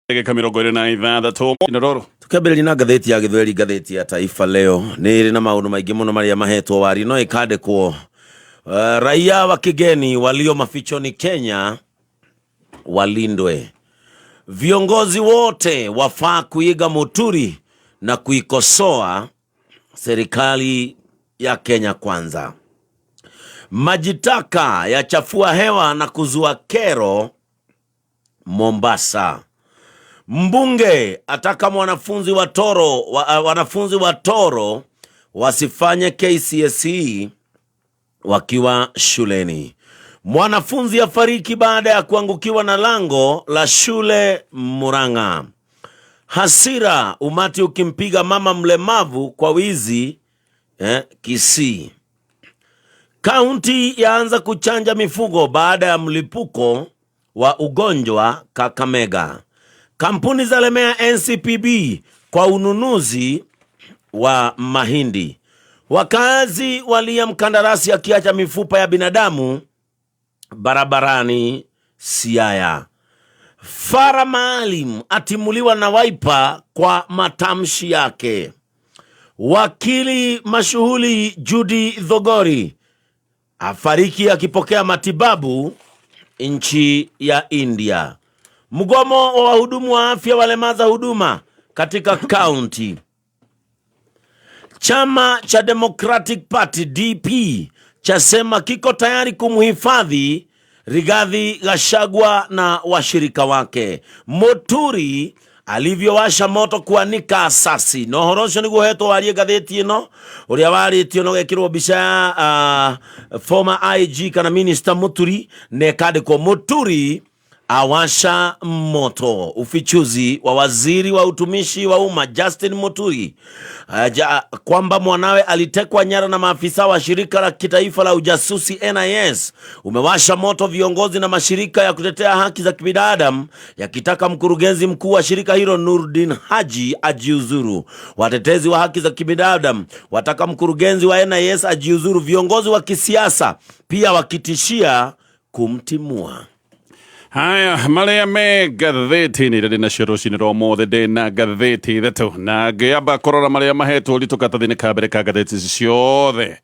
Mirongo ĩrĩ na ithathatũ Nororo. Tukĩambĩrĩria na ngathĩti ya Gĩthweri, ngathĩti ya Taifa Leo nĩ ĩrĩ na maũndũ maingĩ mũno marĩa mahetwo wari, no ĩkandĩkwo raia wa kigeni walio mafichoni Kenya walindwe. Viongozi wote wafaa kuiga Muturi na kuikosoa serikali ya Kenya Kwanza. Majitaka ya chafua hewa na kuzua kero Mombasa. Mbunge ataka wanafunzi wa Toro wasifanye KCSE wakiwa shuleni. Mwanafunzi afariki baada ya kuangukiwa na lango la shule Murang'a. Hasira, umati ukimpiga mama mlemavu kwa wizi Kisii. Kaunti yaanza kuchanja mifugo baada ya mlipuko wa ugonjwa Kakamega. Kampuni zalemea NCPB kwa ununuzi wa mahindi. Wakazi walia mkandarasi akiacha mifupa ya binadamu barabarani Siaya. Fara Maalim atimuliwa na Wiper kwa matamshi yake. Wakili mashuhuli Judy Thogori afariki akipokea matibabu nchi ya India. Mgomo wa wahudumu wa afya walemaza huduma katika kaunti. Chama cha Democratic Party DP chasema kiko tayari kumhifadhi Rigathi Gachagua na washirika wake. Muturi alivyowasha moto kuanika asasi. No horosho ni guheto warie gatheti ino uria waritio no gekirwo bica former IG kana minister Muturi ne kandikwo Muturi awasha moto. Ufichuzi wa waziri wa utumishi wa umma Justin Muturi kwamba mwanawe alitekwa nyara na maafisa wa shirika la kitaifa la ujasusi NIS umewasha moto viongozi na mashirika ya kutetea haki za kibinadamu yakitaka mkurugenzi mkuu wa shirika hilo Nurdin Haji ajiuzuru. Watetezi wa haki za kibinadamu wataka mkurugenzi wa NIS ajiuzuru, viongozi wa kisiasa pia wakitishia kumtimua. Haya, malaya me gatheti ni rĩrĩ na cioroci nĩ romothe ndĩ na gatheti ithatũ na ngĩamba kũrora marĩa mahetwo ritũkata thĩinĩ ka mbere ka gatheti ciothe.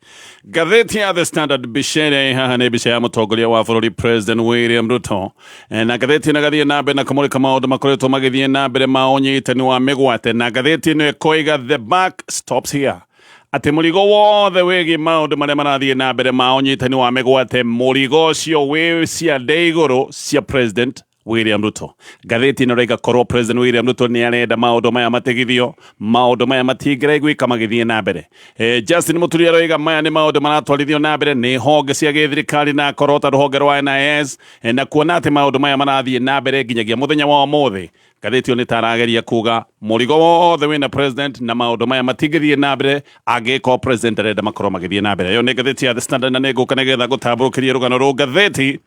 Gatheti ya The Standard bicere haha nĩ mbica ya mũtongoria wa bũrũri President William Ruto, na gatheti ĩno gathiĩ na mbere na kũmũrĩka maũndũ makoretwo magĩthiĩ na mbere ma ũnyitani wa mĩgwate, na gatheti ĩno ĩkoiga the buck stops here. Ati mũrigo wothe wĩgiĩ maũndũ marĩa marathiĩ na mbere ma ũnyitani wa mĩgwate, mũrigo ũcio wĩ ciande igũrũ cia President William Ruto. Gatheti ĩno raiga korwo President William Ruto nĩ arenda maũndũ maya matigithio, maũndũ maya matingĩraiguĩka magĩthiĩ na mbere. Justin Muturi aroiga maya nĩ maũndũ maratwarithio na mbere nĩ honge cia gĩthirikari na korwo ta rũhonge rwa NIS, na kuona atĩ maũndũ maya marathiĩ na mbere nginyagia mũthenya wa ũmũthĩ. Gatheti ĩno nĩtarageria kuga mũrigo wothe wĩna President na maũndũ maya matingĩthiĩ na mbere angĩkorwo President arenda makorwo magĩthiĩ na mbere. Ĩyo nĩ gatheti ya The Standard na nĩngũka nĩgetha gũtambũrũkĩria rũgano rũu. Gatheti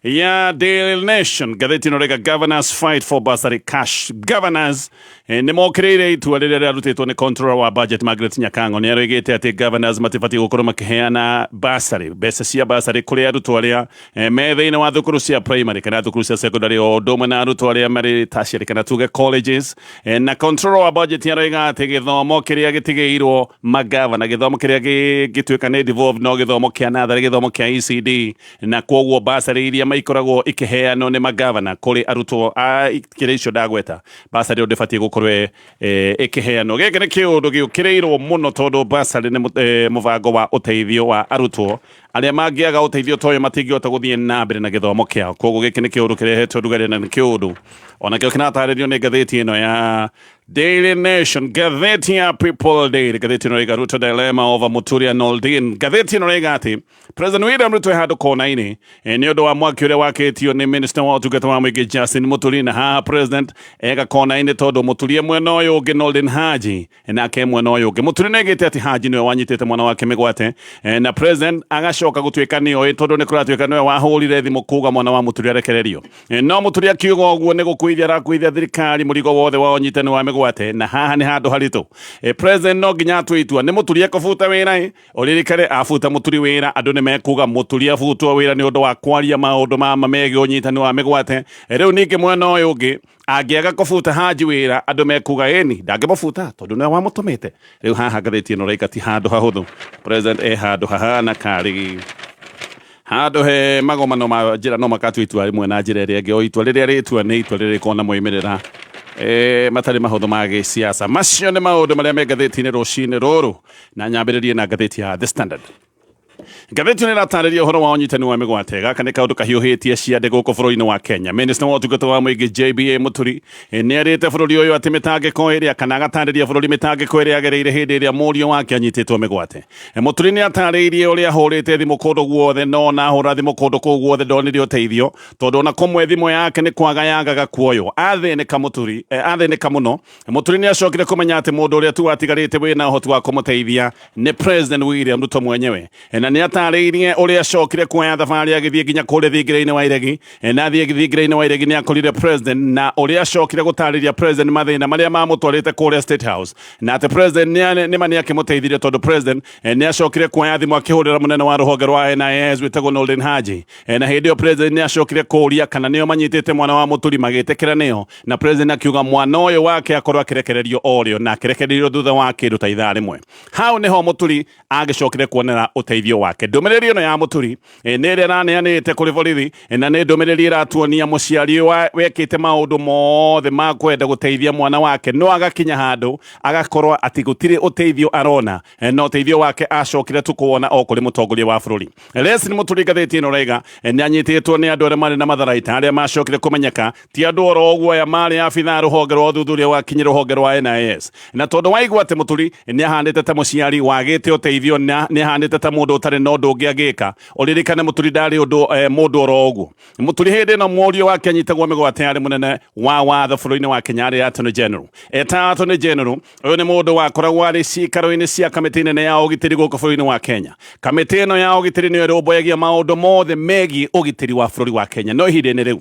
ya Daily Nation, gatheti ĩno rĩga governors fight for bursary cash. Governors nĩ mokĩrĩire itua rĩrĩa rĩarutĩtwo nĩ controller wa budget Margaret Nyakango. Nĩ aroigĩte atĩ governors matibatiĩ gũkorwo makĩheana bursary, mbeca cia bursary kũrĩ arutwo arĩa me thĩinĩ wa thukuru cia primary kana thukuru cia secondary, o ũndũ ũmwe na arutwo arĩa marĩ tertiary kana tuge colleges. Na controller wa budget aroiga atĩ gĩthomo kĩrĩa gĩtigĩirwo magavana, gĩthomo kĩrĩa gĩtuĩka nĩ devolved no gĩthomo kĩa natharĩ, gĩthomo kĩa ECD, na kwoguo bursary iria maikoragwo ikĩheanwo nĩ magavana kũrĩ arutwo kĩrĩa icio ndagweta, bursary ĩyo ndĩbatiĩ gũkorwo ikĩheanwo. Gĩkĩ nĩ kĩũndũ gĩũkĩrĩirwo mũno tondũ bursary nĩ mũbango wa ũteithio wa arutwo arĩa mangĩaga ũteithio toyo matingĩhota gũthiĩ na mbere na gĩthomo kĩao. Koguo gĩkĩ nĩ kĩũndũ kĩrehetwo ndugarĩ na nĩ kĩũndũ onakĩo kĩratarĩrio nĩ ngathĩti ĩno ya Daily Nation. Gatheti ya People Daily, gatheti ĩno rĩga Ruto dilemma over Muturi and Noldin. Gatheti ĩno rĩga atĩ President William Ruto handũ kona-inĩ nĩ ũndũ wa mwaki ũrĩa wakĩtio nĩ Minister wa ũtungata wa mũingĩ Justin Muturi, na haha President ega kona-inĩ tondũ Muturi mwena ũyũ ũngĩ Noldin Haji nake mwena ũyũ ũngĩ. Muturi nĩaugĩte atĩ Haji nĩwe wanyitĩte mwana wake mĩgwate, na President agacoka gũtuĩka nĩoĩ tondũ nĩ kũratuĩka nĩwe wahũrire thimũ kuga mwana wa Muturi arekererio. No Muturi akiuga ũguo nĩ gũkuithia arakuithia thirikari mũrigo wothe wa ũnyitani wa mĩgwate megwate na haha ni handu haritu president no nginya twitua ni muturia kufuta wira oririkare afuta muturi wira andu ni mekuga muturia futwa wira ni undu wa kwaria maundu mama mege unyitani wa megwate riu ningi mwena uyu ungi angiaga kufuta Haji wira andu mekuga eni ndangimufuta tondu na wamutumite riu haha ngatheti ino raika ti handu hahuthu president handu hahana kari handu he magomano ma njira no makatu itua rimwe na njira iria ingi o itua riria ritua ni itua riria rikona moimirira matari mahuthu ma gisiasa macio ni maundu maria me ngatheti-ini rucini ruru na nyambiririe na ngatheti ya The Standard. Ngatheti nĩ ĩratarĩria ũhoro wa ũnyitani wa mĩgwate gaka nĩ kaũndũ kahiũhĩtie ciande gũkũ bũrũri-inĩ wa Kenya. Minister wa ũtungata wa mũingĩ JBA Mũturi nĩ erĩte bũrũri ũyũ atĩ mĩtangĩko ĩrĩa kana agatarĩria bũrũri mĩtangĩko ĩrĩa yagereire hĩndĩ ĩrĩa mũriũ wake anyitĩtwo mĩgwate. Mũturi nĩ atarĩirie ũrĩa ahũrĩte thimũ kũndũ guothe no na ahũra thimũ kũndũ kũu guothe ndonire ũteithio tondũ ona kũmwe thimũ yake nĩ kwaga yangaga kuoywo. Athĩnĩka Mũturi athĩnĩka mũno. Mũturi nĩ acokire kũmenya atĩ mũndũ ũrĩa tu watigarĩte wĩna ũhoti wa kũmũteithia nĩ President William Ruto mwenyewe. Na nĩ atarĩirie ũrĩa acokire kuoya thabarĩ agĩthiĩ nginya kũrĩa thingira-inĩ wa iregi na athiĩ thingira-inĩ wa iregi nĩ akorire president na ũrĩa acokire gũtarĩria president mathĩna marĩa mamũtwarĩte kũrĩa State House na atĩ president nĩma nĩ akĩmũteithirie tondũ president nĩ acokire kuoya thimũ akĩhũrĩra mũnene wa rũhonge rwa NIS wĩtagwo Noordin Haji na hĩndĩ ĩyo president nĩ acokire kũũria kana nĩo manyitĩte mwana wa Mũturi magĩtĩkĩra nĩo na president akiuga mwana ũyũ wake akorwo akĩrekererio orĩo na akĩrekererio thutha wa kĩndũ ta ithaa rĩmwe. Hau nĩho Mũturi agĩcokire kuonera ũteithio wake. Ndũmĩrĩri ĩno ya Mũturi nĩ ĩrĩa ĩraneanĩte kũrĩ borithi na nĩ ndũmĩrĩri ĩratuonia mũciari wekĩte maũndũ mothe ma kwenda gũteithia mwana wake no agakinya handũ agakorwo atĩ gũtirĩ ũteithio arona na ũteithio wake acokire tu kuona o kũrĩ mũtongoria wa bũrũri. Leslie Mũturi ngathĩti ĩno raiga nĩ anyitĩtwo nĩ andũ arĩa marĩ na matharaita arĩa macokire kũmenyeka ti andũ oro ũguo aya marĩ abithaa rũhonge rwa ũthuthuria wakinyĩ rũhonge rwa NIS na tondũ waigua atĩ Mũturi nĩ ahandĩte ta mũciari wagĩte ũteithio nĩ ahandĩte ta mũndũ ũtarĩ na ũndũ ũngĩ agĩka oririkane Mũturi ndarĩ ũndũ mũndũ oro ũguo. Mũturi hĩndĩ ĩno mũriũ wake anyitagwo mĩgwate arĩ mũnene wa watho bũrũri-inĩ wa Kenya arĩ Attorney General. Eta Attorney General ũyũ nĩ mũndũ wakoragwo arĩ ciikaro-inĩ cia kamĩtĩ nene ya ũgitĩri gũkũ bũrũri-inĩ wa Kenya. Kamĩtĩ ĩno ya ũgitĩri nĩyo ĩrũmbũyagia maũndũ mothe megiĩ ũgitĩri wa bũrũri wa Kenya no ihinda-inĩ rĩu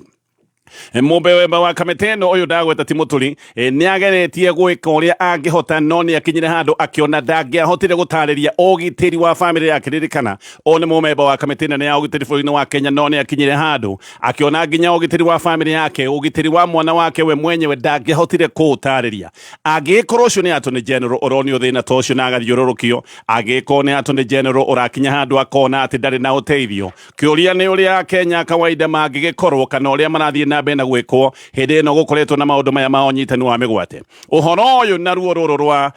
mũmbe wa kamĩtĩ ĩno ũyũ ndagweta ti Mũturi nĩ ageretie gwĩka ũrĩa angĩhota no nĩ akinyire handũ akĩona ndangĩahotire gũtarĩria ũgitĩri wa bamĩrĩ yake. Ririkana ũyũ nĩ mũmemba wa kamĩtĩ nene ya ũgitĩri bũrũri-inĩ wa Kenya no nĩ akinyire handũ akĩona nginya ũgitĩri wa bamĩrĩ yake ũgitĩri wa mwana wake we mwenyewe ndangĩahotire kũũtarĩria. Angĩkorwo ũcio nĩ Attorney General ũronio thĩna ta ũcio na agathiũrũrũkio angĩkorwo nĩ Attorney General ũrakinya handũ akona atĩ ndarĩ na ũteithio. Kĩũria nĩ ũrĩa Kenya kawaida mangĩgĩkorwo kana ũrĩa marathiĩ na mbere na gwĩkwo hĩndĩ ĩno gũkoretwo na maũndũ maya ma ũnyitani wa mĩgwate. Ũhoro ũyũ na ruo rũrũ rwa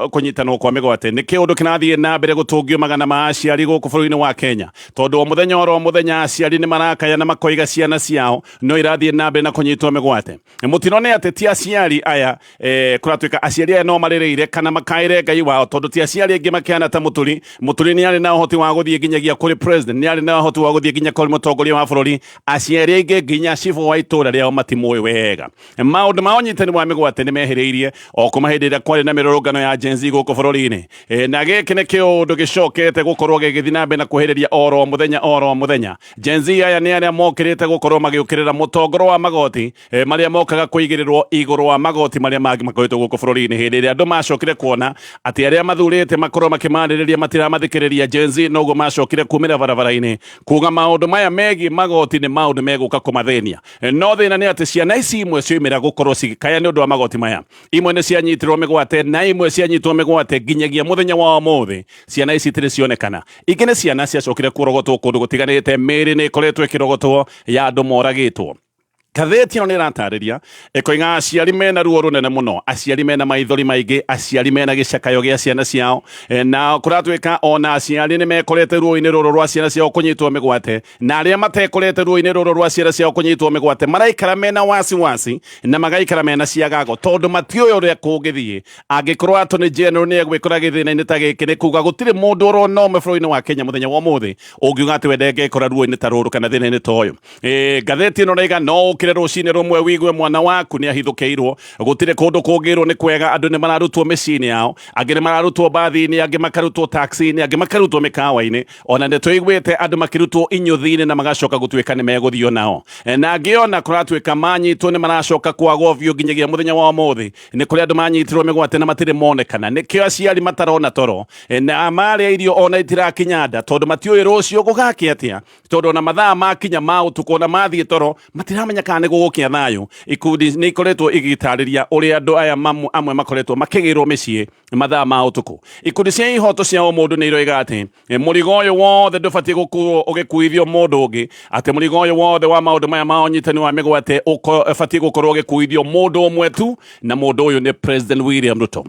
kũnyitanwo kwa mĩgwate nĩ kĩũndũ kĩrathiĩ na mbere gũtũngio magana ma aciari gũkũ bũrũri-inĩ wa Kenya tondũ o mũthenya oro mũthenya aciari nĩ marakaya na makoiga ciana ciao no irathiĩ na mbere na kũnyitwo mĩgwate. Mũtino nĩ atĩ ti aciari aya kũratuĩka aciari aya no marĩrĩire kana makaĩre Ngai wao tondũ ti aciari aingĩ makĩhana ta Mũturi. Mũturi nĩ arĩ na ũhoti wa gũthiĩ nginyagia kũrĩ president nĩ arĩ na ũhoti wa gũthiĩ nginya kũrĩ mũtongoria wa bũrũri. Aciari aingĩ nginya cibũ wa itũũra rĩao matimũĩ wega. Maũndũ ma ũnyitani wa mĩgwate nĩ mehĩrĩirie o kuma hĩndĩ ĩrĩa kwarĩ na mĩrũrũngano ya Gen Z gũkũ bũrũri-inĩ na gĩkĩ nĩ kĩũndũ gĩcokete gũkorwo gĩgĩthiĩ na mbere na kũhĩrĩria oro mũthenya. Gen Z aya nĩ arĩa mokĩrĩte gũkorwo magĩũkĩrĩra mũtongoro wa magoti marĩa mokaga kũigĩrĩrwo igũrũ wa magoti marĩa mangĩ makoretwo gũkũ bũrũri-inĩ hĩndĩ ĩrĩa andũ macokire kuona atĩ arĩa mathurĩte makorwo makĩmarĩrĩria matiramathikĩrĩria Gen Z noguo macokire kumĩra barabara-inĩ kuga maũndũ maya megiĩ magoti nĩ maũndũ megũka kũmathĩnia. No thĩna nĩ atĩ ciana ici imwe cioimĩra gũkorwo cigĩkaya nĩ ũndũ wa magoti maya. Imwe nĩ cianyitirwo mĩgwate na imwe cianyitwo mĩgwate nginyagia mũthenya wa ũmũthĩ ciana ici itirĩ cionekana. Ingĩ nĩ ciana ciacokire kũrogotwo kũndũ gũtiganĩte mĩĩrĩ nĩ ĩkoretwo ĩkĩrogotwo ya andũ moragĩtwo. Ngathĩti ĩno nĩ ĩratarĩria ĩkoiga aciari mena ruo rũnene mũno, aciari mena maithori maingĩ, aciari mena gĩcakayo gĩa ciana ciao na kũratuĩka ona aciari nĩ mekorete ruo-inĩ rũrũ rwa ciana ciao kũnyitwo mĩgwate na arĩa matekorete ruo-inĩ rũrũ rwa ciana ciao kũnyitwo mĩgwate maraikara mena wasiwasi na magaikara mena ciagago tondũ matiũĩ ũrĩa kũngĩthiĩ. Angĩkorwo Attorney General nĩ egwĩkora gĩthĩna-inĩ ta gĩkĩ nĩ kuga gũtirĩ mũndũ ũrona ũmwe bũrũri-inĩ wa Kenya mũthenya wa ũmũthĩ ũngiuga atĩ we ndengĩkora ruo-inĩ ta rũrũ kana thĩna-inĩ ta ũyũ. Ngathĩti ĩno raiga no ukire rucine rumwe wigue mwana waku ni ahithukiirwo gutire kundu kungirwo ni kwega andu ni mararutwo micini yao angi ni mararutwo bathi-ini angi makarutwo taxi-ini angi makarutwo mikawa-ini ona ni tuiguite andu makirutwo inyuthi-ini na magacoka gutuika ni meguthio nao na angiona kuratuika manyitwo ni maracoka kwaga biu nginyagia muthenya wa umuthi ni kuri andu manyitirwo migwate na matire monekana nikio aciari matarona toro na mari irio ona itirakinyanda tondu matiui rucio gugaki atia tondu na mathaa makinya ma utuko na mathie toro matiramenya kana ni gugukia thayu ikundi ni ikoretwo igitariria uri andu aya amwe makoretwo makigirwo micii mathaa ma utuko ikundi cia ihoto cia o mundu ni iroiga ati murigo uyu wothe ndubatie gukuo ugikuithio mundu ungi ati murigo uyu wothe wa maundu maya ma unyitani wa migwate ubatie gukorwo ugikuithio mundu umwe tu na mundu uyu ni President William Ruto.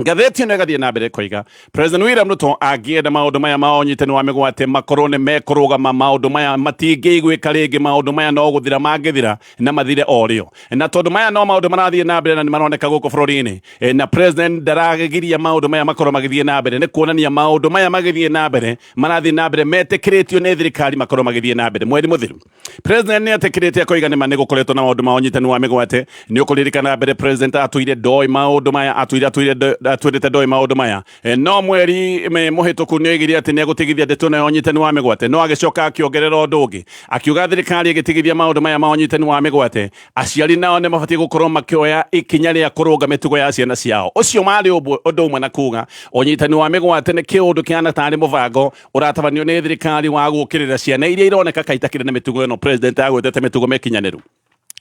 Ngatheti ino igathie na mbere koiga President William Ruto agienda maundu maya ma unyitani wa migwate makorwo ni mekurugama maundu maya matingigwika ringi maundu maya no guthira mangithira na mathire orio na tondu maya no maundu marathie na mbere na ni maroneka guku bururi-ini na President ndaragiria maundu maya makorwo magithie na mbere ni kuonania maundu maya magithie na mbere marathie na mbere metikiritio ni thirikari makorwo magithie na mbere mweri muthiru President ni atikirite koiga ni mane gukoretwo na maundu ma unyitani wa migwate ni ukuririkana mbere President atuire ndoi maundu maya atuire atwirite ndoi maundu maya no mweri muhituku ni oigire ati ni agutigithia ndeto na unyitani wa migwate no agicoka akiongerera undu ungi akiuga thirikari igitigithia maundu maya ma unyitani wa migwate aciari nao ni mabatie gukorwo makioya ikinya ria kurunga mitugo ya ciana ciao ucio mari undu umwe na kuga unyitani wa migwate ni kiundu kiana tari mubango uratabanio ni thirikari wa gukirira ciana iria ironeka kaitakire na mitugo ino President agwetete mitugo mekinyaniru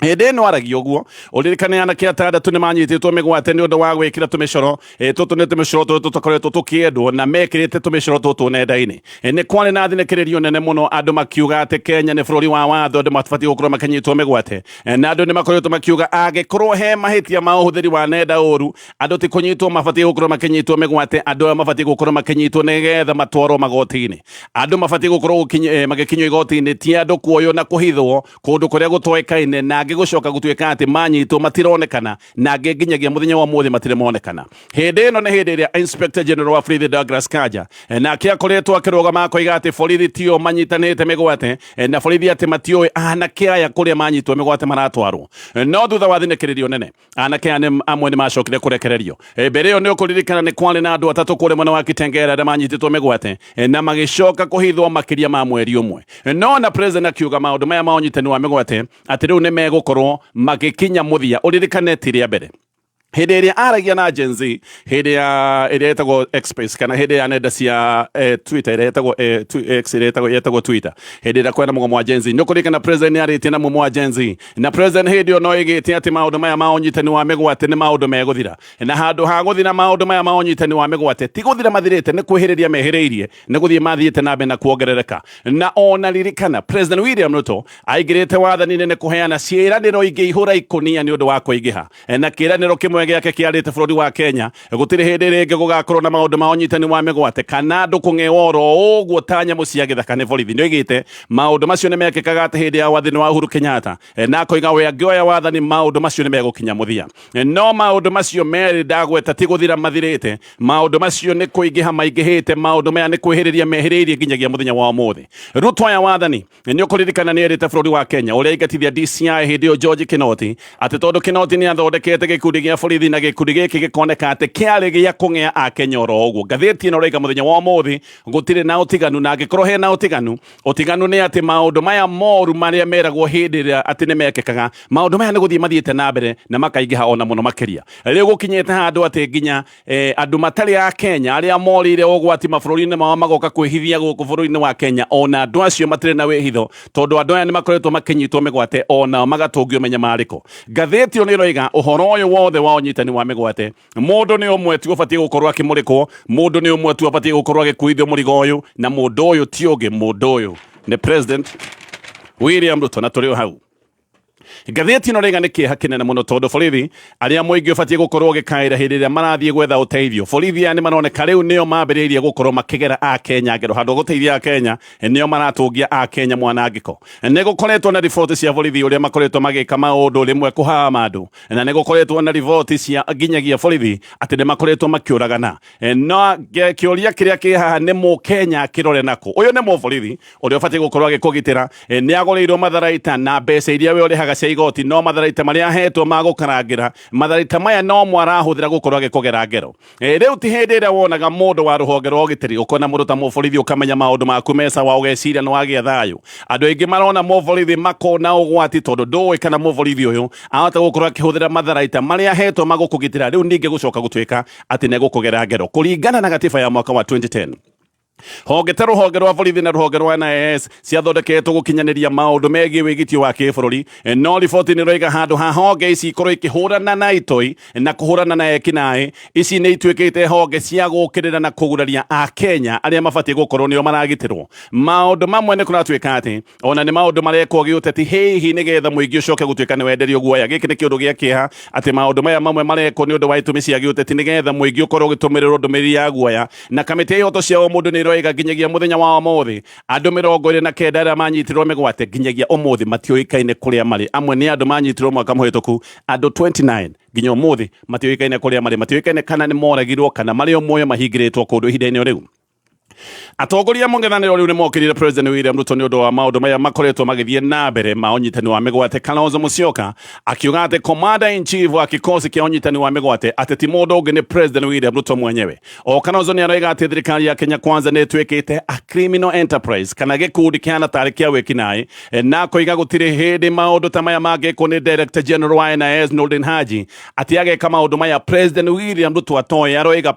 hende no aragio guo uririkane anake atandatu ni manyititwo migwate ni undu wa gwikira tumicoro tutu ni tumicoro tutu tukoretwo tukiendwo na mekirite tumicoro tutu nenda-ini ni kwani na thinekererio nene muno andu makiuga ati Kenya ni bururi wa watho andu matibatie gukorwo makinyitwo migwate na andu ni makoretwo makiuga agikorwo he mahitia ma uhuthiri wa nenda uru andu ti kunyitwo mabatie gukorwo makinyitwo migwate andu mabatie gukorwo makinyitwo nigetha matwarwo magoti-ini andu mabatie gukorwo magikinywo igoti-ini ti andu kuoyo na kuhithwo kundu kuria gutwekaine na gucoka gutuika ati manyitwo matironekana na nginyagia muthenya wa muthi matire monekana hende ino ni hende ria Inspector General wa Borithi Douglas Kanja na akiakoretwo akirugama akoiga ati borithi tio manyitanite migwate na borithi ati matioi anake aya kuria manyitwo migwate maratwarwo no thutha wa thinekererio nene anake amwe ni macokire kurekererio mbere iyo ni ukuririkana ni kwari na andu atatu kuria mwena wa Kitengera aria manyititwo migwate na magicoka kuhithwo makiria ma mweri umwe no na President akiuga maundu maya ma unyitani wa migwate ati riu ni megukorwo magikinya muthia uririkane ti ria mbere hende iria aragia na Gen Z hende ya iria yetagwo X-Space kana hende ya nenda cia Twitter iria yetagwo X iria yetagwo Twitter hende iria kwena mugomo wa Gen Z no kurikana President aritie na mugomo wa Gen Z na President hende no igite ati maundu maya ma unyitani wa migwate ni maundu meguthira na handu ha guthira maundu maya ma unyitani wa migwate ti guthira mathirite ni kwihiriria mehiriirie ni guthie mathiite na mbe na kuongerereka na ona ririkana President William Ruto aigirite wathani-ini ni kuheana ciiraniro ingihura ikunia ni undu wa kuingiha na kiraniro kimwe giake kiarite bururi wa Kenya gutire hende ringi gugakorwo na maundu ma unyitani wa migwate kana andu kung'eworwo uguo ta nyamu cia githaka ni borithi ni oigite maundu macio ni mekikaga ati hende ya wathani wa Uhuru Kenyatta na akoiga we angioya wathani maundu macio ni megukinya muthia no maundu macio meri ndagweta ti guthira mathirite maundu macio ni kuingiha maingihite maundu maya ni kwihiriria mehiriirie nginyagia muthenya wa umuthi Ruto ya wathani ni ukuririkana ni erite bururi wa Kenya uria igatithia DCI hende yo George Kinoti ati tondu Kinoti ni athondekete gikundi gia borithi na gikundi giki gikoneka ati kiari gia kung'ea a Kenya oro uguo ngatheti ino raiga muthenya wa umuthi gutire na utiganu na angikorwo he na utiganu ni ati maundu maya moru maria meragwo hindi iria ati ni mekikaga maundu maya ni guthie mathiete na mbere na makaingiha ona muno makiria riu gukinyite handu ati nginya andu matari a Kenya aria morire ugwati mabũrũri-inĩ mao magoka kwihithia guku bũrũri-inĩ wa Kenya ona andu acio matire na wihitho tondu andu aya ni makoretwo makinyitwo migwate ona magatungio menya mariko ngatheti ino iroiga uhoro uyu wothe wa unyitani wa migwate mundu ni umwe tu ubatie gukorwo akimurikwo mundu ni umwe tu abatie gukorwo agikuithio murigo uyu na mundu uyu ti ungi mundu uyu ni President William Ruto na turi hau ngatheti ino rega ni kieha kinene muno tondu borithi aria muingi ubatie gukorwo gikaira hindi iria marathie gwetha uteithio borithi ani maroneka riu nio mambiriirie gukorwo makigera a Kenya ngero handu guteithia a Kenya nio maratungia a Kenya mwanangiko ni gukoretwo na riboti cia borithi uria makoretwo magika maundu rimwe kuhama andu na ni gukoretwo na riboti cia nginyagia borithi ati ni makoretwo makiuragana no kiuria kiria ki haha ni mu Kenya kirore nako uyu ni mu borithi uria ubatie gukorwo agikugitira ni agoreirwo matharaita na mbeca iria we uri haga cia igoti no matharaita maria hetwo magukarangira matharaita maya no mwarahuthira gukorwo agikugera ngero riu ti hindi ria wonaga mundu wa ruhonge rwa ugitiri ukona mundu ta muborithi ukamenya maundu maku mesa wa ugeciria ni wagia thayu andu aingi marona muborithi makona ugwati tondu ndui kana muborithi uyu ahota gukorwo akihuthira matharaita maria hetwo magukugitira riu ningi gucoka gutwika ati ne gukugera ngero kuringana na gatiba ya mwaka wa 2010 honge ta ruhonge rwa borithi na ruhonge rwa NIS ciathondeketwo gukinyaniria maundu megie wigitio wa kibururi no riboti ni roiga handu ha honge ici ikorwo ikihurana na itoi na kuhurana na ekinae ici ni itwikite honge cia gukirira na kuguraria a Kenya aria mabatie gukorwo nio maragitirwo maundu mamwe ni kuratwika ati ona ni maundu marekwo giuteti hihi nigetha muingi ucoke gutwika ni wenderio guoya giki ni kiundu gia kiha ati maundu maya mamwe marekwo ni undu wa itumi cia giuteti nigetha muingi ukorwo gitumirirwo ndumiriri ya guoya na kamiti ya ihoto cia mundu ni roiga nginyagia muthenya wa umuthi andu 29 aria manyitirwo migwate nginyagia umuthi matioikaine kuria mari amwe ni andu manyitirwo mwaka muhituku andu 29 nginya umuthi matioikaine kuria mari matioikaine kana ni moragirwo kana mari o muoyo mahingiritwo kundu ihinda-ini riu atongoria mung'ethaniro riu ni mokirire President William Ruto ni undu wa maundu maya makoretwo magithie na mbere ma unyitani wa migwate Kalonzo Musyoka akiuga ati commander in chief wa kikosi kia unyitani wa migwate ati ti mundu ungi ni President William Ruto mwenyewe o Kalonzo ni aroiga ati thirikari ya Kenya Kwanza ni twikite a criminal enterprise kana gikundi kiana tari kia wekinae na koiga gutiri hindi maundu ta maya magekwo ni Director General wa NIS Nordin Haji ati ageka maundu maya President William Ruto atoya aroiga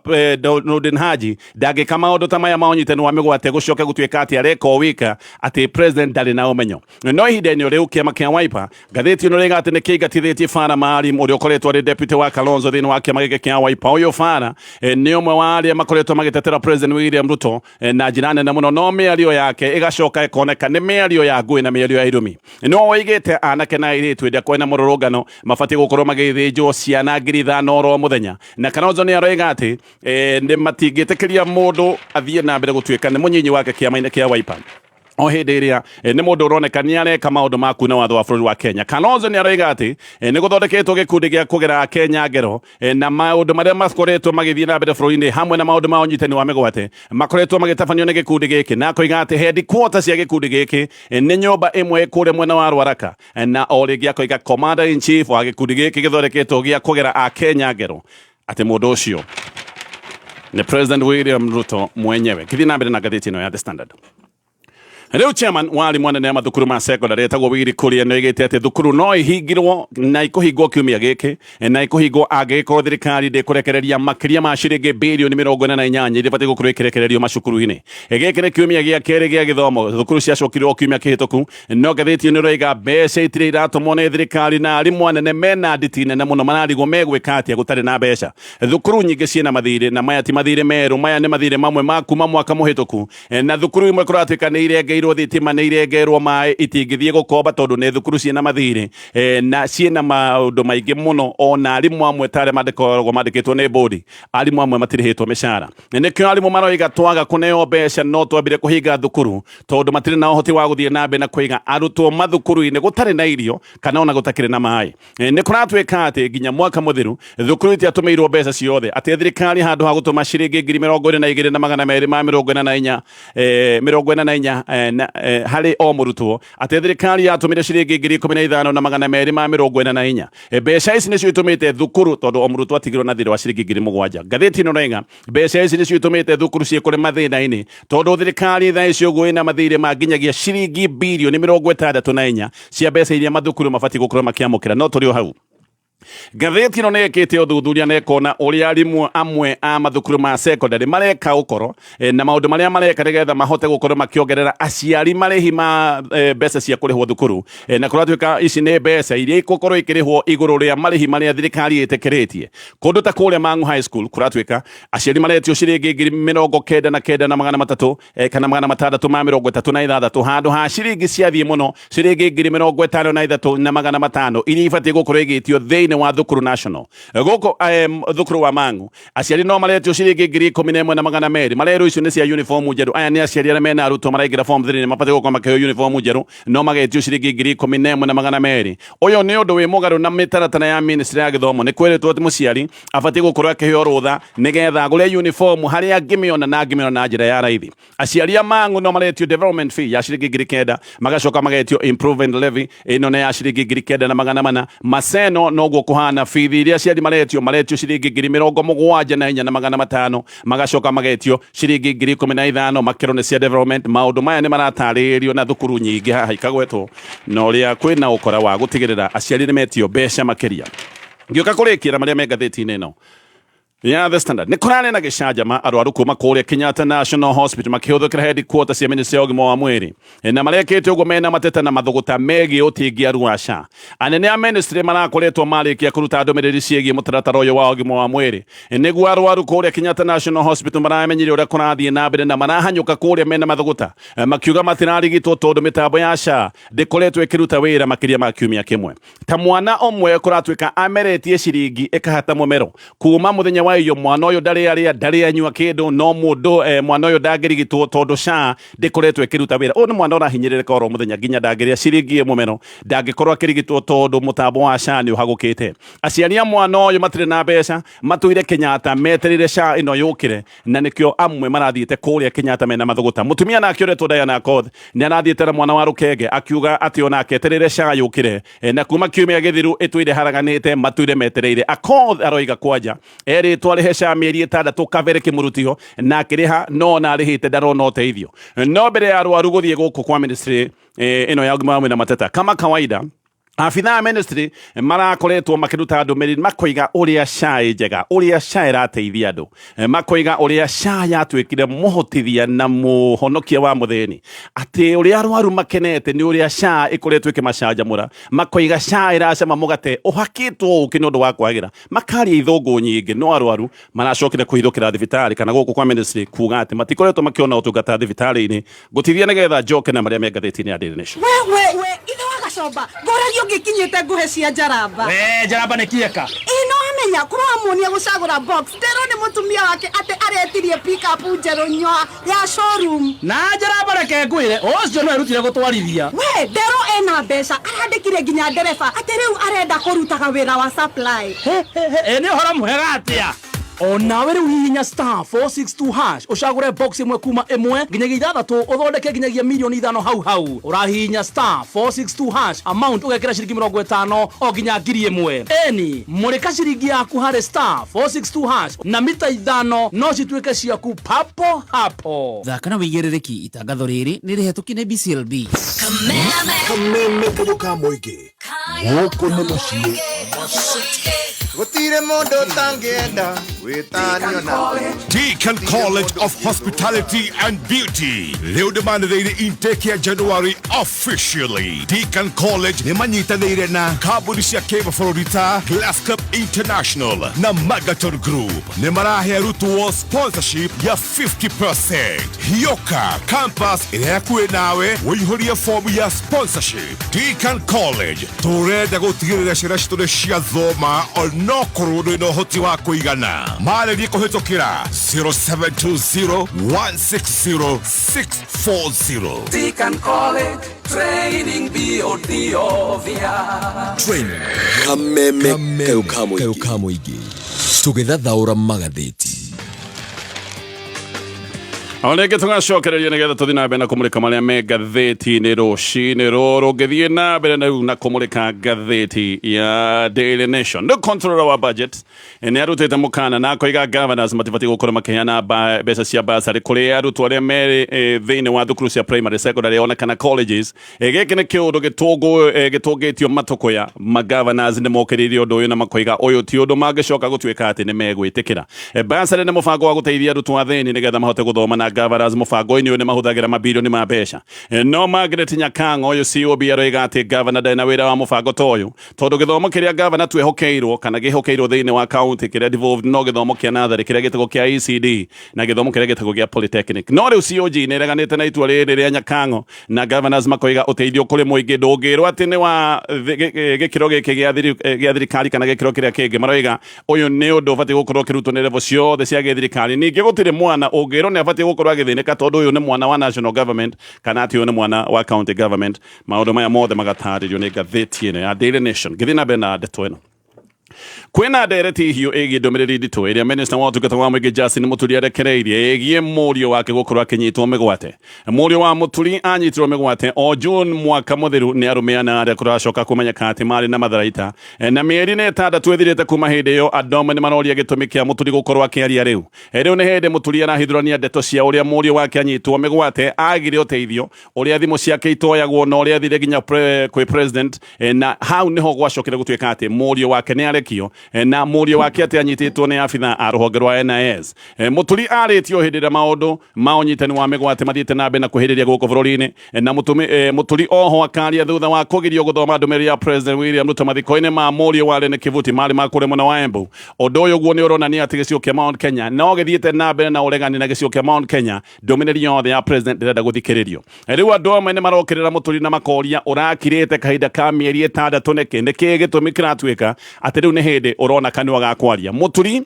Nordin Haji ndageka maundu ta maya unyitani wa migwate gucoka gutwika ati areko wika ati president ndari na umenyo no ihinda-ini riu kiama kia Wiper ngatheti ino riga ati ni kiingatithitie Fara Maalim uria ukoretwo ari deputy wa Kalonzo thiini wa kiama giki kia Wiper uyu Fara ni umwe wa aria makoretwo magitetera President William Ruto na njira nene muno no miario yake igacoka ikoneka ni miario ya ngui na miario ya irumi no oigite anake na airitu ndia kwena mururungano mabatie gukorwo magithinjwo ciana 5,000 oro muthenya na Kalonzo ni aroiga ati ndi matingitikiria mundu athie na mbere gutwika ni munyinyi wake kiama-ini kia Wiper o hindi iria ni mundu uroneka ni areka maundu maku na watho wa bururi wa Kenya. Kalonzo ni aroiga ati ni guthondeketwo gikundi gia kugera Kenya ngero na maundu maria makoretwo magithie na mbere bururi-ini hamwe na maundu ma unyitani wa migwate makoretwo magitabanio ni gikundi giki na koiga ati headquarters cia gikundi giki ni nyumba imwe kuria mwena wa Rwaraka na o ringi akoiga commander in chief wa gikundi giki githondeketwo gia kugera a Kenya ngero ati mundu ucio ni President William Ruto mwenyewe. Kithi na mbere na gatheti ino ya The Standard. Riu chairman wa arimũ anene a mathukuru ma secondary etagwo Wili Kuria no igite ati thukuru no ihingirwo na ikuhingwo kiumia giki na ikuhingwo angikorwo thirikari ndikurekereria makiria ma ciringi bilioni 48 iria batie gukorwo ikirekererio macukuru-ini giki ni kiumia gia keri gia githomo thukuru ciacokirwo kiumia kihituku no gatheti ino roiga mbeca itire iratumwo ni thirikari na arimũ anene mena nditi nene muno mararigwo megwika atia gutari na mbeca thukuru nyingi ciina mathiri na maya ti mathiri meru maya ni mathiri mamwe ma kuma mwaka muhituku na thukuru imwe kuratwika ni irengeirwo thitima ni irengerwo mai itingithie gukomba tondu ni thukuru ciina mathiri na ciina maundu maingi muno ona arimũ amwe tare mandikoragwo mandikitwo ni bodi arimũ amwe matirihitwo mishara nikio arimũ maroiga twaga kuneo mbeca no twambire kuhinga thukuru tondu matire na uhoti wa guthie na mbere na kuiga arutwo mathukuru-ini gutari na irio kana ona gutakire na mai ni kuratwika ati nginya mwaka muthiru thukuru itiatumirwo mbeca ciothe ati thirikari handu ha gutuma ciringi 22,244 hari o murutwo ati thirikari yatumire ciringi 15,244 mbeca ici nicio itumite thukuru tondu o murutwo atigirwo na thirĩ wa ciringi 7,000 ngatheti ino roiga mbeca ici nicio itumite thukuru ciikure mathĩna-ini tondu thirikari thaa icio guo ina mathirĩ ma nginyagia ciringi bilioni 64 cia mbeca iria mathukuru mabatie gukorwo makiamukira no turi o hau ngatheti ino nekite uthuthuria nekona uria arimũ amwe a mathukuru ma secondary mareka ukoro na maundu maria mareka nigetha mahote gukorwo makiongerera aciari marĩhi ma mbeca cia kurĩhwo thukuru na kuratwika ici nĩ mbeca iria igukorwo ikĩrĩhwo igũrũ rĩa marĩhi maria thirikari ĩtĩkĩrĩtie kundu ta kuria Mang'u High School kuratwika aciari maretio ciringi 99,300 kana 636 handu ha ciringi ciathie muno ciringi 53,500 iria ibatie gukorwo igĩtio thĩinĩ wa thukuru national goko thukuru wa mangu aciari no maretio ciringi 11,200 marero icio ni cia uniform njeru aya ni aciari arĩa mena arutwo maraingira form 3 ni mabate gũkorwo makĩheo uniform njeru no magetio ciringi 11,200 ũyũ nĩ ũndũ wĩ mũgarũ na mĩtaratara ya ministry ya gĩthomo nĩ kwĩrĩtwo atĩ mũciari abatie gũkorwo akĩheo rũtha nĩgetha agũre uniform harĩa angĩmĩona na njĩra ya raithi aciari a mangu no maretio development fee ya ciringi 9,000 magacoka magetio improvement levy ĩno nĩ ya ciringi 9,400 maseno no guo kuhana fithi iria ciari maretio ciringi 74,500 magacoka magetio ciringi 15,000 makero nĩ cia development maũndũ maya nĩ maratarĩrio na thukuru nyingĩ haha ikagwetwo na ũrĩa kwĩna ũkora wa gũtigĩrĩra aciari nĩ metio mbeca makĩria ngĩũka kũrĩkĩra marĩa me ngathĩti-inĩ ĩno ya The Standard nĩ kũrarĩ na gĩcanjama arwaru kuma kũrĩa Kenyatta National Hospital makĩhũthĩkĩra headquarters cia ministry ya ũgima wa mwĩrĩ na marekĩte ũguo mena mateta na mathũgũta megiĩ ũtingiaru wa SHA anene a ministry marakoretwo marĩkia kũruta ndũmĩrĩri ciĩgiĩ mũtaratara ũyũ wa ũgima wa mwĩrĩ nĩguo arwaru kũrĩa Kenyatta National Hospital maramenyire ũrĩa kũrathiĩ na mbere na marahanyũka kũrĩa mena mathũgũta makiuga matirarigitwo tondũ mĩtambo ya SHA ndĩkoretwo ĩkĩruta wĩra makĩria ma kiumia kĩmwe ta mwana ũmwe kũratuĩka ameretie ciringi ĩkahata mũmero kuma mũthenya wa iyo mwana ũyũ ndarĩ anyua kĩndũ no mũndũ mwana ũyũ ndangĩrigitwo tondũ SHA ndĩkoretwo ĩkĩruta wĩra ũyũ nĩ mwana ũrahinyĩrĩrĩka oro mũthenya nginya ndangĩrĩa ciringi mũmero ndangĩkorwo akĩrigitwo tondũ mũtambo wa SHA nĩ ũhagũkĩte aciari a mwana ũyũ matirĩ na mbeca matũire Kenyatta metereire SHA ĩno yũkĩre na nĩkĩo amwe marathiĩte kũrĩa Kenyatta mena mathũgũta mũtumia nake ũretwo Diana Koth nĩ arathiĩte na mwana wa rũkenge akiuga atĩ ona aketereire SHA yũkĩre na kuma kiumia gĩthiru ĩtũire haraganĩte matũire metereire Akoth aroiga kwanja erĩtwo SHA mĩeri 6 kavere kĩmũrutio na akĩrĩha no na arĩhĩte ndarona ũteithio no mbere ya arwaru gũthiĩ gũkũ kwa ministry ĩno ya ũgima wa mwĩrĩ na mateta kama kawaida afitha ministry marakoretwo makiruta ndũmĩrĩri makoiga ũrĩa SHA njega ũrĩa SHA ĩrateithia andũ makoiga ũrĩa SHA yatuĩkire mũhotithia na mũhonokia wa mũthĩni atĩ ũrĩa arwaru makenete nĩ ũrĩa SHA ĩkoretwo ĩkĩmacanjamũra makoiga SHA ĩracama mũgate ũhakĩtwo ũkĩ nĩ ũndũ wa kwagĩra makaria ithũngũ nyingĩ no arwaru maracokire kũhithũkĩra thibitari kana gũkũ kwa ministry kuga atĩ matikoretwo makĩona ũtungata thibitari-inĩ gũtithia nĩgetha njoke na marĩa me ngathĩti-inĩ ya Daily Nation Gacoba, gorario ngikinyite nguhe cia njaramba. Njaramba nĩ kieka. Ino amenya kũramuonia gũcagũra box. Ndero nĩ mũtumia wake atĩ aretirie pick up njerũ nyoa ya showroom. Na njaramba reke ngwĩre, ũcio no erutire gũtwarithia. We, Ndero ena mbeca, arandĩkire nginya ndereba atĩ rĩu arenda kũrutaga wĩra wa supply. Nĩ ũhoro mwega atĩa? Onawe rĩu hihinya *462# ũcagũre box ĩmwe kuma ĩmwe nginyagia 6 ũthondeke nginyagia milioni 5 hau ũrahihinya *462# amount ũgekĩra ciringi 50 o nginya 1,000 eni mũrĩka ciringi yaku harĩ *462# na mita 5 no cituĩke ciaku papo hapo thaka na wĩigĩrĩrĩki itangatho rĩrĩ nĩ rĩhetũkie nĩ BCLB kameme kamuka mũingĩ gũkũ nĩ mũciĩ gũtirĩ mũndũ ũtangĩenda wĩtanio na Deakin College of Hospitality and Beauty rĩu nĩmanĩrĩire intake ya January officially. Deakin College nĩmanyitanĩire na kambuni cia kĩmabũrũri ta Glasscup International na Magaton Group nĩmarahe arutwo sponsorship ya 50%. Hioka campus ĩrĩa hakuhĩ nawe wĩihũrie fomu ya sponsorship. Deakin College tũrenda gũtigĩrĩra ciana citũ nĩ ciathoma onokorwo ndũrĩ na ũhoti wa kũigana marĩrie kũhĩtũkĩra 0720160640. Deakin College Training training kameme kayuka mũingĩ tũgĩthathaũra magathĩti Onege tungacokereria nĩgetha tũthiĩ na mbere na kũmũrĩka marĩa me ngathĩti-inĩ rũcinĩ rũrũ ngĩthiĩ na mbere na kũmũrĩka ngathĩti ya Daily Nation. The controller wa budget nĩ arutĩte mũkana na akoiga governors matibatiĩ gũkorwo makĩheana mbeca cia bursary kũrĩ arutwo arĩa merĩ thĩinĩ wa thukuru cia primary secondary ona kana colleges. Gĩkĩ nĩ kĩũndũ gĩtũngĩtio matũkũya governors nĩ mokĩrĩirie ũndũ ũyũ na makoiga ũyũ ti ũndũ mangĩcoka gũtuĩka atĩ nĩ megwĩtĩkĩra. Bursary nĩ mũbango wa gũteithia arutwo athĩni nĩgetha mahote gũthoma na governors mubango-ini uyu ni mahuthagira mabilioni ma mbeca no Margaret Nyakango uyu COB aroiga ati governor ndena wira wa mubango toyu tondu githomo kiria governor twehokeirwo kana gihokeirwo thiini wa county kiria devolved no githomo kia nathari kiria gitagwo kia ECD na githomo kiria gitagwo kia polytechnic no riu COG ni reganite na itua riri ria Nyakango na governors makoiga uteithio kuri muingi ndungirwo ati ni wa gikiro giki gia thirikari kana gikiro kiria kingi maroiga uyu ni undu ubati gukorwo kirutwo ni level ciothe cia thirikari ningi gutire mwana ungirwo ni abati gukorwo agithinika tondu uyu ni mwana wa national government kana ati uyu ni mwana wa county government maundu maya mothe magataririo ni ngatheti ino ya Daily Nation githina bena ndeto ino kwina ndereti hiyo igi ndumiriri nditu iria minister wa utungata wa muingi Justin Muturi arekereirie igie murio wake gukorwo akinyitwo migwate murio wa Muturi anyitirwo migwate o June mwaka muthiru ni arumeana aria kuracoka kumenyeka ati mari na matharaita na mieri ni 6 ethirite kuma hindi iyo andome ni maroria gitumi kia Muturi gukorwo akiaria riu ni hindi Muturi arahithurania ndeto cia uria murio wake anyitwo migwate agire uteithio uria thimu ciake itoyagwo na uria thire ginya kwi president na hau niho gwacokire gutuika ati murio wake ni arekio na murio wake ati anyititwo ni abitha a ruhonge rwa NIS Muturi aritio hindira maundu maonyitani wa migwate mathiite na mbe na kuhiriria guko bururi-ini na Muturi oho akaria thutha wa kugirio guthoma ndumiri ya President William Ruto mathiko-ini ma murio wale ni kivuti mari makure muna wa Embu undu uyu guo ni uronania ati gicio kia Mount Kenya no githiite na mbe na uregani na gicio kia Mount Kenya ndumiriri yothe ya president ndirenda guthikiririo riu andu amwe ni marokirira Muturi na makoria urakirite kahinda ka mieri 6 niki gitumi kiratwika ati riu ni hindi urona kanwa gakwaria Muturi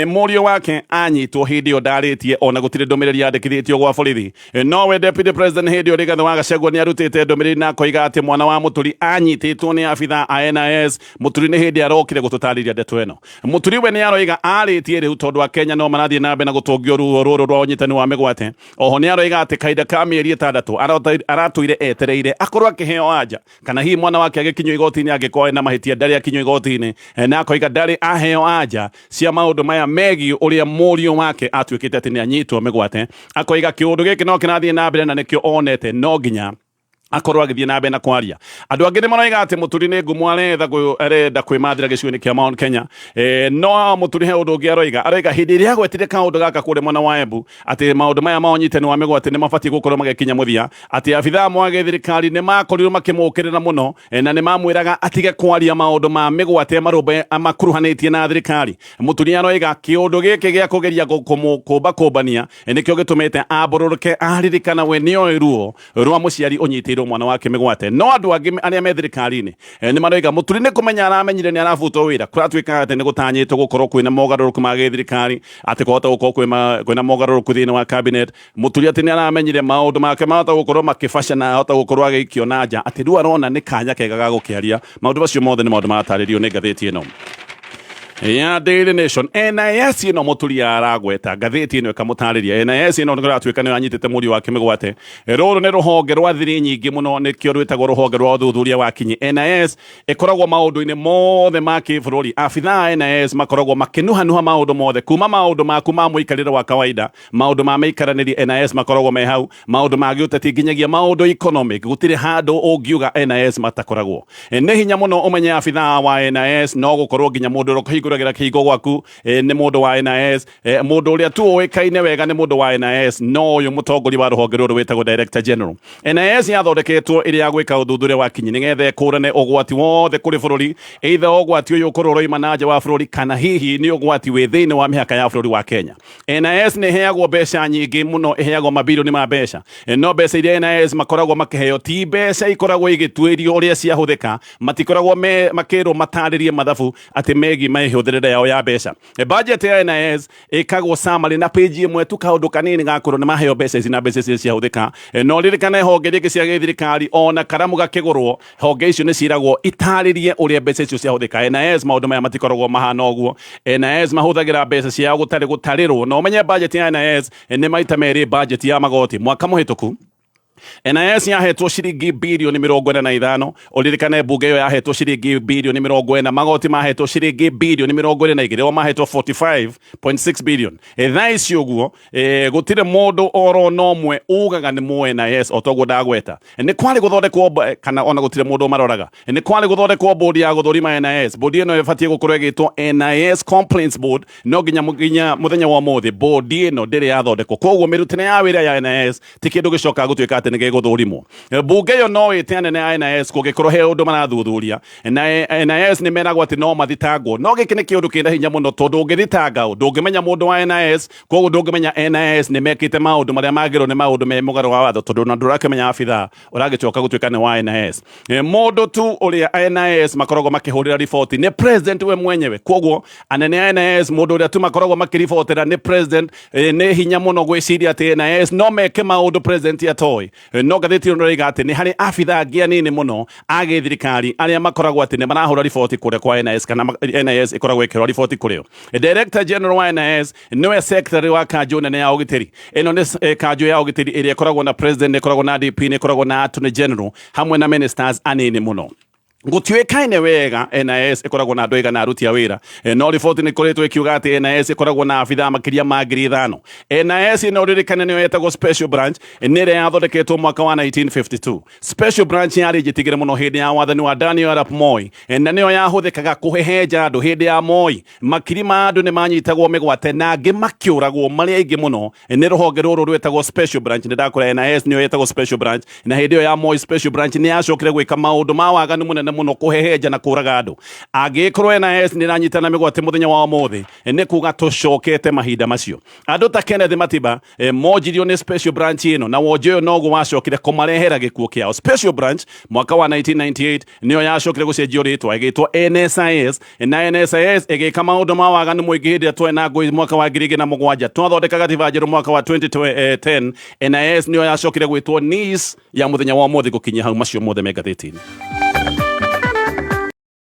murio wake anyitwo hindi yo ndaritie ona gutire ndumiriri yandikithitio gwa borithi nowe deputy president hindi Rigathi wa Gachagua ni arutite ndumiriri na koiga ati mwana wa Muturi anyititwo ni abitha a NIS Muturi ni hindi arokire gututariria ndeto eno Muturi we ni aroiga aritie riu tondu wa Kenya no marathie na mbe na gutongio ruru rwa unyitani wa migwate oho ni aroiga ati kaida ka mieri 6 aratuire etereire akorwo akiheo anja kana hi mwana wake agikinywo igoti-ini agikoe na mahitia ndari akinywo igoti-ini na koiga ndari aheo anja cia maundu maya megi uria murio wake atwikite ati ni anyitwo migwate akoiga kiundu giki no kinathie na mbere na nikio onete no nginya akorwo agithie na mbe na kwaria andu angi ni maroiga ati Muturi ni ngumu arenda kwimathira gicigo-ini kia Mount Kenya no Muturi he undu ungi aroiga hindi iria agwetire kaundu gaka kure mwana wa Embu ati maundu maya maonyitani wa migwate ni mabati gukorwo magikinya muthia ati abitha mwage thirikari ni makorirwo makimukirira muno na ni mamwiraga atige kwaria maundu ma migwate marumbe amakuruhanitie na thirikari Muturi aroiga kiundu giki gia kugeria kumbania nikio gitumite abururuke aririkana we nio iruo rwa muciari unyitire mwana wake migwate no andu angi aria me thirikari-ini ni maroiga Muturi ni kumenya aramenyire ni arabutwo wira kuratwika ati ni gutanyitwo gukorwo kwina mogaruruku ma thirikari ati kohota gukorwo kwina mogaruruku thiini wa cabinet Muturi ati ni aramenyire maundu make mahota gukorwo makibasha na ahota gukorwo agikio na nja ati riu arona ni kanya kega ga gukiaria maundu macio mothe ni maundu marataririo ni ngatheti ino ya Daily Nation NIS ino Muturi aragweta ngatheti ino ikamutariria NIS ino ngiratwika ni anyitite murio wake migwate ruru ni ruhonge rwa thiri nyingi muno ni kio rwitagwo ruhonge rwa uthuthuria wa kinyi NIS ikoragwo maundu-ini mothe ma kibururi abitha NIS makoragwo makinuhanuha maundu mothe kuma maundu maku ma muikarire wa kawaida maundu ma meikaranirie NIS makoragwo me hau maundu ma giuteti nginyagia maundu economic gutire handu ungiuga NIS matakoragwo ni hinya muno umenye abitha wa NIS no gukorwo nginya mundu rokahinguragira kigo gwaku ni mundu wa NIS mundu uria tu oikaine wega ni mundu wa NIS no uyu mutongori wa ruhonge ruru witagwo Director General NIS yathondeketwo iri ya gwika uthuthuria wa kinyi nigethe kurane ugwati wothe kuri bururi either ugwati uyu ukorwo roima na nja wa bururi kana hihi ni ugwati wi thiini wa mihaka ya bururi wa Kenya NIS ni heagwo mbeca nyingi muno iheagwo mabilioni ma mbeca no mbeca iria NIS makoragwo makiheo ti mbeca ikoragwo igituirio uria ciahuthika matikoragwo makirwo mataririe mathabu ati megi mahutherere yao ya mbeca budget ya NIS ikagwo summary na page imwe tu kaundu kanini gakorwo ni maheo mbeca ici na mbeca ici ciahuthika no ririkane honge rĩngĩ cia gĩthirikari ona karamu gakĩgũrwo honge icio nĩ ciragwo itaririe uria mbeca icio ciahuthika NIS maundu maya matikoragwo mahana ũguo NIS mahuthagira mbeca ciao gũtarirwo no menye budget ya NIS nĩ maita merĩ budget ya magoti mwaka mũhĩtũku NIS yahetwo ciringi birioni 45 uririkane bunge yo yahetwo ciringi birioni 40 magoti mahetwo ciringi birioni 22 o mahetwo 45.6 billion thaa icio guo gutire mundu oro nomwe ugaga ni mu NIS otoguo ndagweta ni kwari guthondekwo kana ona gutire mundu maroraga ni kwari guthondekwo board ya guthurima NIS board ino ibatie gukorwo igitwo NIS Complaints Board no nginya muthenya wa mothe board ino ndiri yathondekwo koguo mirutine ya wira ya NIS ti kindu gicoka gutuika ati ni guthurimo bunge yo no itiane na NIS kugikorwo he undu marathuthuria na NIS ni meragwo ati no mathitangwo no giki ni kiundu kina hinya muno tondu ungithitanga ndungimenya mundu wa NIS koguo ndungimenya NIS ni mekite maundu maria magirwo ni maundu me mugaro wa watho tondu na ndurakimenya abitha uragicoka gutuika ni wa NIS mundu tu uria NIS makoragwo makihurira report ni president we mwenyewe koguo anene NIS mundu uria tu makoragwo makiriportera ni president ni hinya muno gwiciria ati NIS no meke maundu president atoi no gatheti no rigate ni hari abitha ngia nini muno age thirikari aria makoragwo ati ni marahura report kure kwa NIS kana NIS ikoragwo ikirwa report kureo director general wa NIS niwe secretary wa kanjo nene ya ugitiri ino ni kanjo ya ugitiri iria ikoragwo na president ikoragwo na DP ni ikoragwo na attorney general hamwe na ministers anini muno gutiwekaine wega NIS ikoragwo na ndoiga na aruti a wira no report ni koretwo ikiuga ati NIS ikoragwo na abitha makiria ma 5,000 NIS ino ririkane ni yetagwo special branch nire yathondeketwo mwaka wa 1952 special branch yari jitigire muno hindi ya wathani wa Daniel Arap Moi na niyo yahuthikaga kuhehenja andu hindi ya Moi makiri ma andu ni manyitagwo migwate na angi makiuragwo mari aingi muno ni ruhonge ruru rwetagwo special branch ni ndakora NIS niyo yetagwo special branch na hindi yo ya Moi special branch ni yacokire gwika maundu ma waganu munene muno kuhehenja na kuraga andu agikorwo NIS ni ranyitana migwate muthenya wa mothe ni kuga tucokete mahinda macio andu ta Kenneth Matiba mojirio ni special branch ino na wojo no go wacokire kumarehera gikuo kiao special branch mwaka wa 1998 niyo yacokire gucenjio ritwa igitwo NSIS na NSIS igika maundu ma waganu muingi hindi atwe na ngui mwaka wa 2007 twathondekaga tibanjeru mwaka wa 2010 NIS niyo yacokire gwitwo NIS ya muthenya wa mothe gukinya hau macio mothe megatheti-ini.